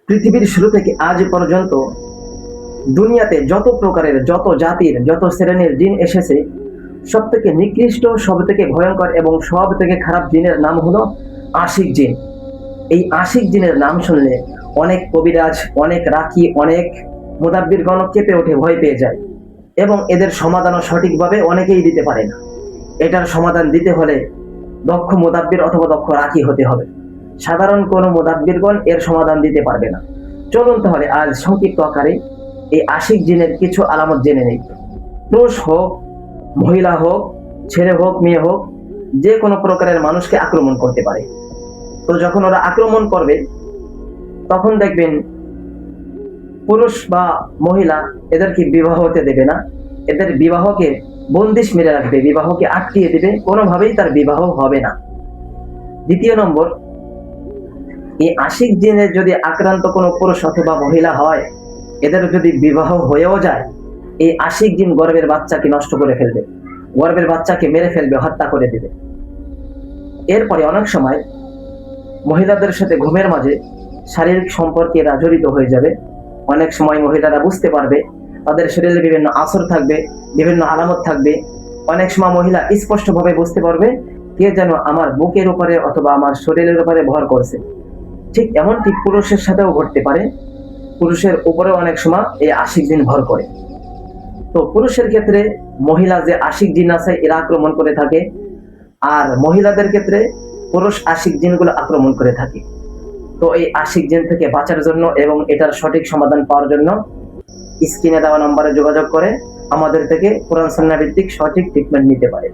পৃথিবীর শুরু থেকে আজ পর্যন্ত দুনিয়াতে যত প্রকারের, যত জাতির, যত শ্রেণীর জিন এসেছে, সব থেকে নিকৃষ্ট, সব থেকে ভয়ঙ্কর এবং সব থেকে খারাপ জিনের নাম হলো আশিক জিন। এই আশিক জিনের নাম শুনলে অনেক কবিরাজ, অনেক রাখি, অনেক মুদাব্বিরগণ কেঁপে ওঠে, ভয় পেয়ে যায় এবং এদের সমাধানও সঠিকভাবে অনেকেই দিতে পারে না। এটার সমাধান দিতে হলে দক্ষ মুদাব্বির অথবা দক্ষ রাখি হতে হবে। সাধারণ কোনো মুদাব্বিরগণ এর সমাধান দিতে পারবে না। চলুন তাহলে আজ সংক্ষিপ্ত আকারে এই আশিক জিনের কিছু আলামত জেনে নেই। পুরুষ হোক, মহিলা হোক, ছেলে হোক, মেয়ে হোক, যে কোনো প্রকারের মানুষকে আক্রমণ করতে পারে। তো যখন ওরা আক্রমণ করবে তখন দেখবেন পুরুষ বা মহিলা এদেরকে বিবাহ হতে দেবে না, এদের বিবাহকে বন্দিশ মেরে রাখবে, বিবাহকে আটকিয়ে দেবে, কোনোভাবেই তার বিবাহ হবে না। দ্বিতীয় নম্বর, এই আশিক জিনের যদি আক্রান্ত কোনো পুরুষ অথবা মহিলা হয়, এদের যদি বিবাহ হয়েও যায়, এই আশিক জিন গর্ভের বাচ্চাকে নষ্ট করে ফেলবে, গর্ভের বাচ্চাকে মেরে ফেলবে, হত্যা করে দেবে। এরপরে অনেক সময় মহিলাদের সাথে ঘুমের মাঝে শারীরিক সম্পর্কে এরা জড়িত হয়ে যাবে। অনেক সময় মহিলারা বুঝতে পারবে, তাদের শরীরে বিভিন্ন আসর থাকবে, বিভিন্ন আলামত থাকবে। অনেক সময় মহিলা স্পষ্টভাবে বুঝতে পারবে কে যেন আমার বুকের উপরে অথবা আমার শরীরের উপরে ভর করছে। ঠিক এমনটি পুরুষের সাথেও ঘটতে পারে, পুরুষের উপরেও অনেক সময় এই আশিক জিন ভর করে। তো পুরুষের ক্ষেত্রে মহিলা যে আশিক জিন আছে এরা আক্রমণ করে থাকে, আর মহিলাদের ক্ষেত্রে পুরুষ আশিক জিনগুলো আক্রমণ করে থাকে। তো এই আশিক জিন থেকে বাঁচার জন্য এবং এটার সঠিক সমাধান পাওয়ার জন্য স্ক্রিনে দেওয়া নম্বরে যোগাযোগ করে আমাদের থেকে কোরআন সুন্নাহ ভিত্তিক সঠিক ট্রিটমেন্ট নিতে পারে।